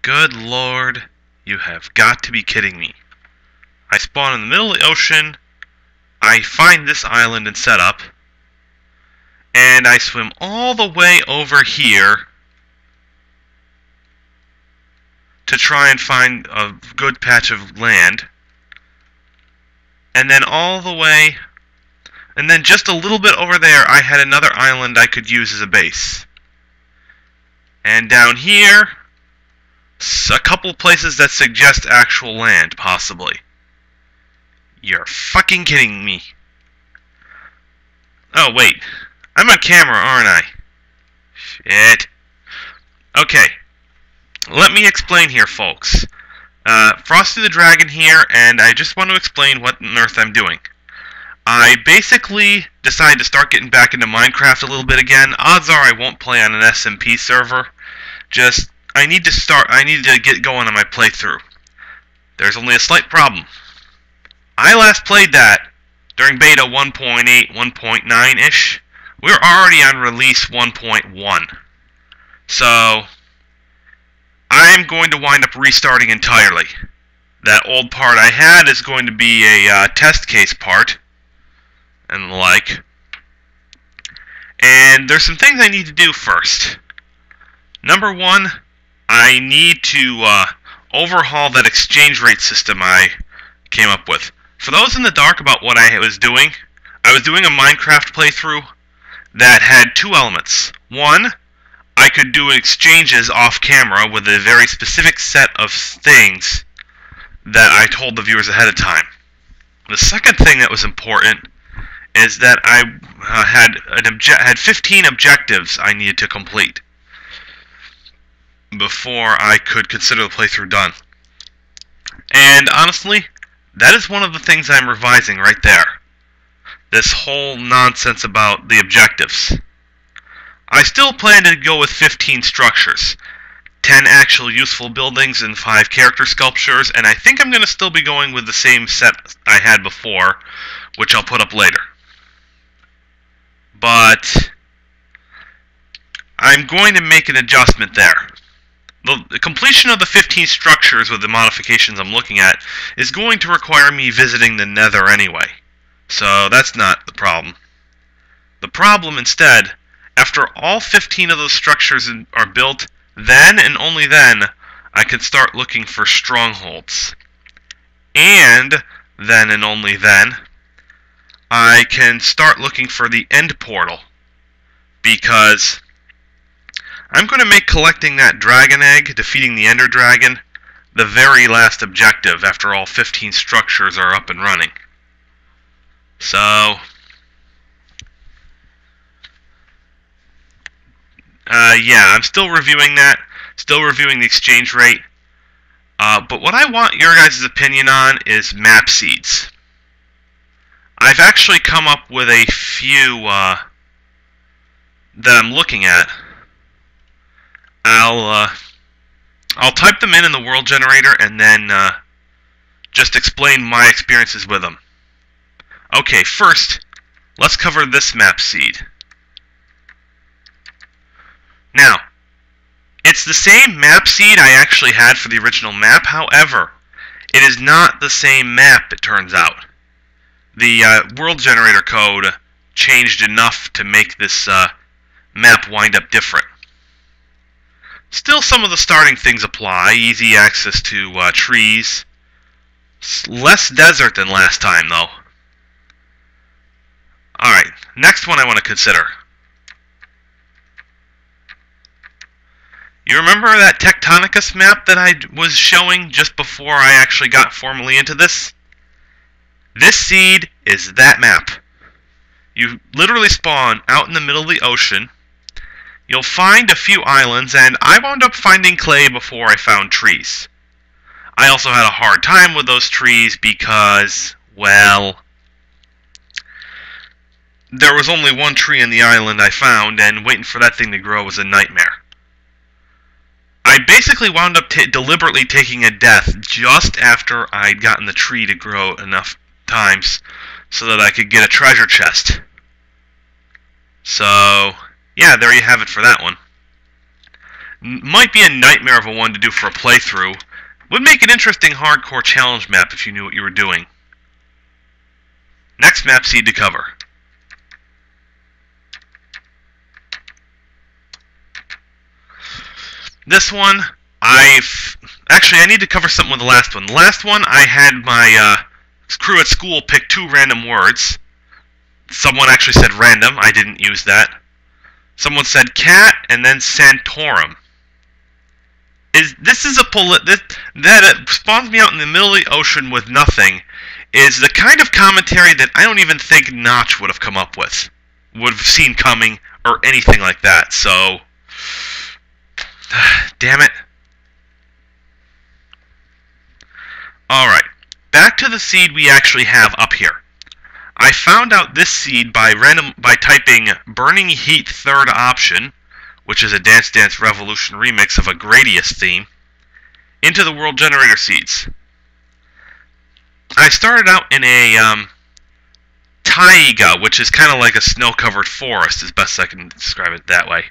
Good Lord, you have got to be kidding me. I spawn in the middle of the ocean, I find this island and set up, and I swim all the way over here to try and find a good patch of land, and then all the way, and then just a little bit over there I had another island I could use as a base. And down here, a couple places that suggest actual land, possibly. You're fucking kidding me. Oh, wait. I'm on camera, aren't I? Shit. Okay. Let me explain here, folks. FrostyTheDragon here, and I just want to explain what on earth I'm doing. I basically decided to start getting back into Minecraft a little bit again. Odds are I won't play on an SMP server. Just, I need to get going on my playthrough. There's only a slight problem. I last played that during beta 1.8, 1.9-ish. We're already on release 1.1. So, I'm going to wind up restarting entirely. That old part I had is going to be a test case part, and the like. And there's some things I need to do first. Number one, I need to overhaul that exchange rate system I came up with. For those in the dark about what I was doing a Minecraft playthrough that had two elements. One, I could do exchanges off camera with a very specific set of things that I told the viewers ahead of time. The second thing that was important is that I had 15 objectives I needed to complete before I could consider the playthrough done. And honestly, that is one of the things I'm revising right there. This whole nonsense about the objectives. I still plan to go with 15 structures, 10 actual useful buildings and 5 character sculptures, and I think I'm going to still be going with the same set I had before, which I'll put up later. But I'm going to make an adjustment there. The completion of the 15 structures with the modifications I'm looking at is going to require me visiting the Nether anyway. So that's not the problem. The problem instead, after all 15 of those structures are built, then and only then I can start looking for strongholds. And then and only then I can start looking for the end portal, because I'm going to make collecting that dragon egg, defeating the ender dragon, the very last objective after all 15 structures are up and running. So, yeah, I'm still reviewing that, still reviewing the exchange rate, but what I want your guys' opinion on is map seeds. I've actually come up with a few that I'm looking at. I'll type them in the world generator and then just explain my experiences with them. Okay, first, let's cover this map seed. Now, it's the same map seed I actually had for the original map, however, it is not the same map, it turns out. The world generator code changed enough to make this map wind up different. Still, some of the starting things apply. Easy access to trees. Less desert than last time, though. Alright, next one I want to consider. You remember that Tectonicus map that I was showing just before I actually got formally into this? This seed is that map. You literally spawn out in the middle of the ocean. You'll find a few islands, and I wound up finding clay before I found trees. I also had a hard time with those trees because, well, there was only one tree in the island I found, and waiting for that thing to grow was a nightmare. I basically wound up deliberately taking a death just after I'd gotten the tree to grow enough times so that I could get a treasure chest. So, yeah, there you have it for that one. Might be a nightmare of a one to do for a playthrough. Would make an interesting hardcore challenge map if you knew what you were doing. Next map seed to cover. This one, I need to cover something with the last one. The last one, I had my crew at school pick 2 random words. Someone actually said random. I didn't use that. Someone said cat and then Santorum. That spawns me out in the middle of the ocean with nothing. Is the kind of commentary that I don't even think Notch would have come up with, would have seen coming, or anything like that. So, damn it. Alright, back to the seed we actually have up here. I found out this seed by typing Burning Heat Third Option, which is a Dance Dance Revolution remix of a Gradius theme, into the World Generator seeds. I started out in a taiga, which is kind of like a snow-covered forest, as best I can describe it that way.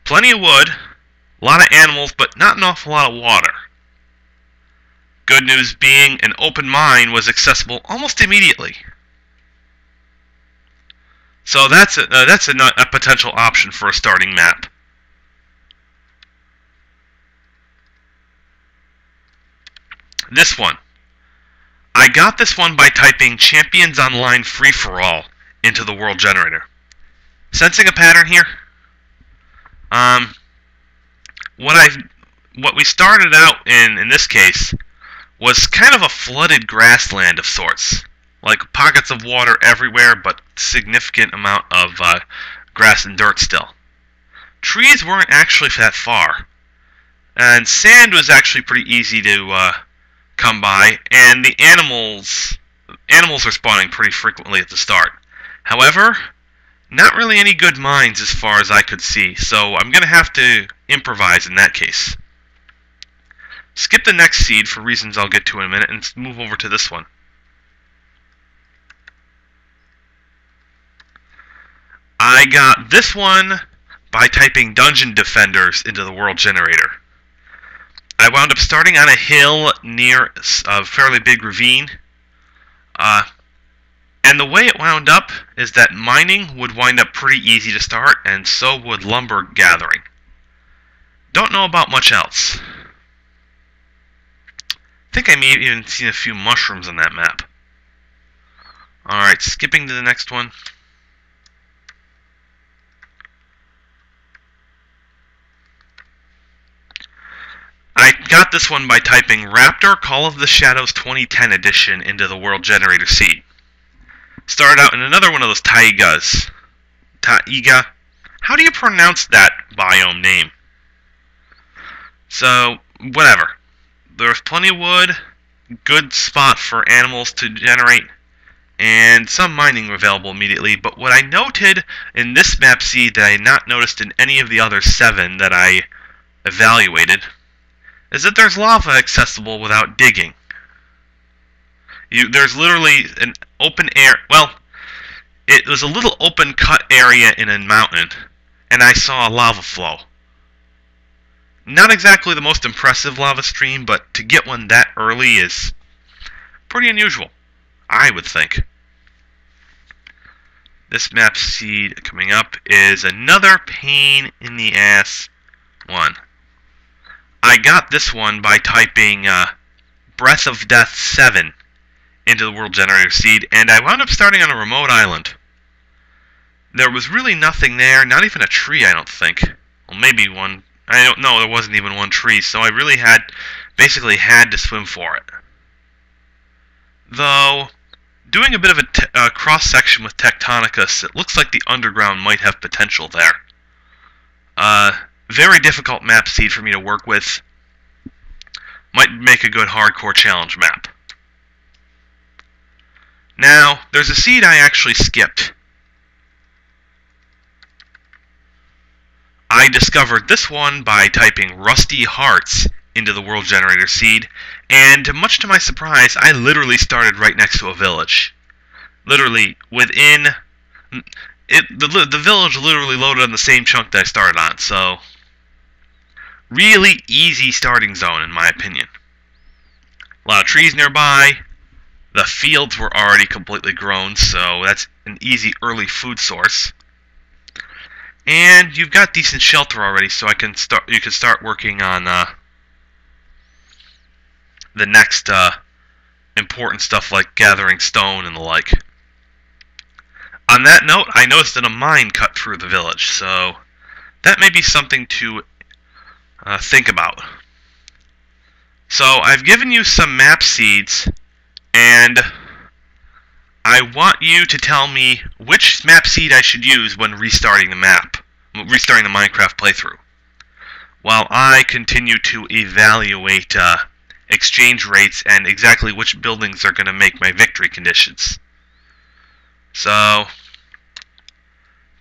Plenty of wood, a lot of animals, but not an awful lot of water. Good news being, an open mine was accessible almost immediately. So that's a potential option for a starting map. This one. I got this one by typing Champions Online Free-for-All into the World Generator. Sensing a pattern here? What we started out in this case was kind of a flooded grassland of sorts. Like pockets of water everywhere, but significant amount of grass and dirt still. Trees weren't actually that far. And sand was actually pretty easy to come by, and the animals were spawning pretty frequently at the start. However, not really any good mines as far as I could see, so I'm going to have to improvise in that case. Skip the next seed for reasons I'll get to in a minute, and move over to this one. I got this one by typing Dungeon Defenders into the World Generator. I wound up starting on a hill near a fairly big ravine. And the way it wound up is that mining would wind up pretty easy to start, and so would lumber gathering. Don't know about much else. I think I may have even seen a few mushrooms on that map. Alright, skipping to the next one. I got this one by typing Raptor Call of the Shadows 2010 edition into the World Generator seed. Started out in another one of those taigas. Taiga? How do you pronounce that biome name? So, whatever. There's plenty of wood, good spot for animals to generate, and some mining available immediately. But what I noted in this map seed that I had not noticed in any of the other 7 that I evaluated is that there's lava accessible without digging. There's literally an open air. Well, it was a little open cut area in a mountain, and I saw a lava flow. Not exactly the most impressive lava stream, but to get one that early is pretty unusual, I would think. This map seed coming up is another pain in the ass one. I got this one by typing Breath of Death 7 into the World Generator seed, and I wound up starting on a remote island. There was really nothing there, not even a tree, I don't think. Well, maybe one. I don't know, there wasn't even one tree, so I really basically had to swim for it. Though, doing a bit of a cross-section with Tectonicus, it looks like the underground might have potential there. Very difficult map seed for me to work with. Might make a good hardcore challenge map. Now, there's a seed I actually skipped. I discovered this one by typing Rusty Hearts into the World Generator seed, and much to my surprise, I literally started right next to a village. Literally, within... the village literally loaded on the same chunk that I started on, so... really easy starting zone, in my opinion. A lot of trees nearby. The fields were already completely grown, so that's an easy early food source. And you've got decent shelter already, so you can start working on the next important stuff like gathering stone and the like. On that note, I noticed that a mine cut through the village, so that may be something to think about. So I've given you some map seeds, and I want you to tell me which map seed I should use when restarting the Minecraft playthrough, while I continue to evaluate exchange rates and exactly which buildings are going to make my victory conditions. So,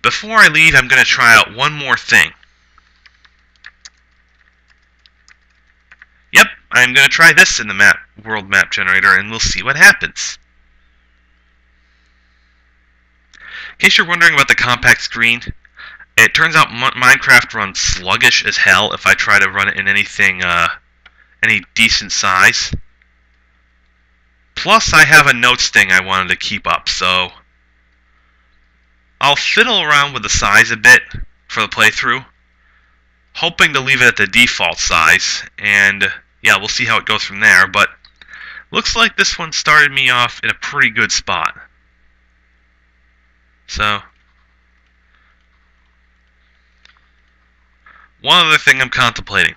before I leave, I'm going to try out one more thing. Yep, I'm going to try this in the world map generator, and we'll see what happens. In case you're wondering about the compact screen, it turns out Minecraft runs sluggish as hell if I try to run it in anything, any decent size. Plus, I have a notes thing I wanted to keep up, so I'll fiddle around with the size a bit for the playthrough, hoping to leave it at the default size, and yeah, we'll see how it goes from there, but looks like this one started me off in a pretty good spot. So, one other thing I'm contemplating.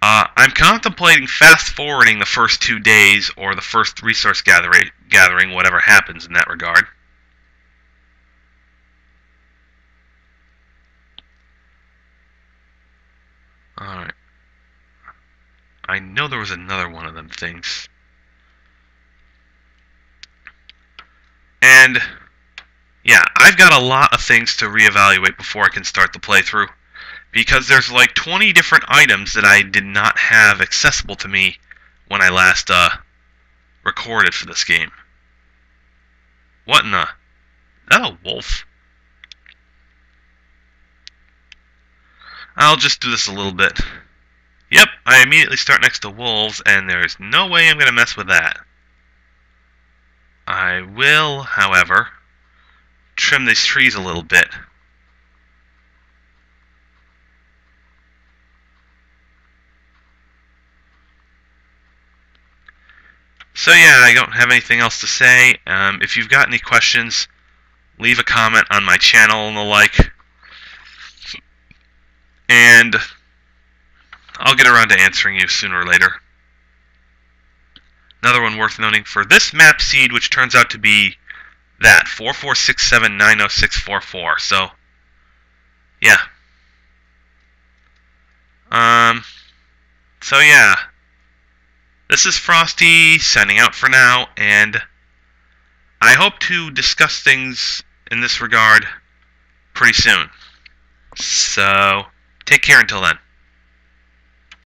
I'm contemplating fast-forwarding the first 2 days or the first resource gathering, whatever happens in that regard. Alright. I know there was another one of them things. And yeah, I've got a lot of things to reevaluate before I can start the playthrough, because there's like 20 different items that I did not have accessible to me when I last recorded for this game. What in the... Is that a wolf? I'll just do this a little bit. Yep, I immediately start next to wolves, and there's no way I'm going to mess with that. I will, however, trim these trees a little bit. So yeah, I don't have anything else to say. If you've got any questions, leave a comment on my channel and the like. And I'll get around to answering you sooner or later. Another one worth noting for this map seed, which turns out to be that 4467906444. So yeah. So yeah. This is Frosty signing out for now, and I hope to discuss things in this regard pretty soon. So take care until then.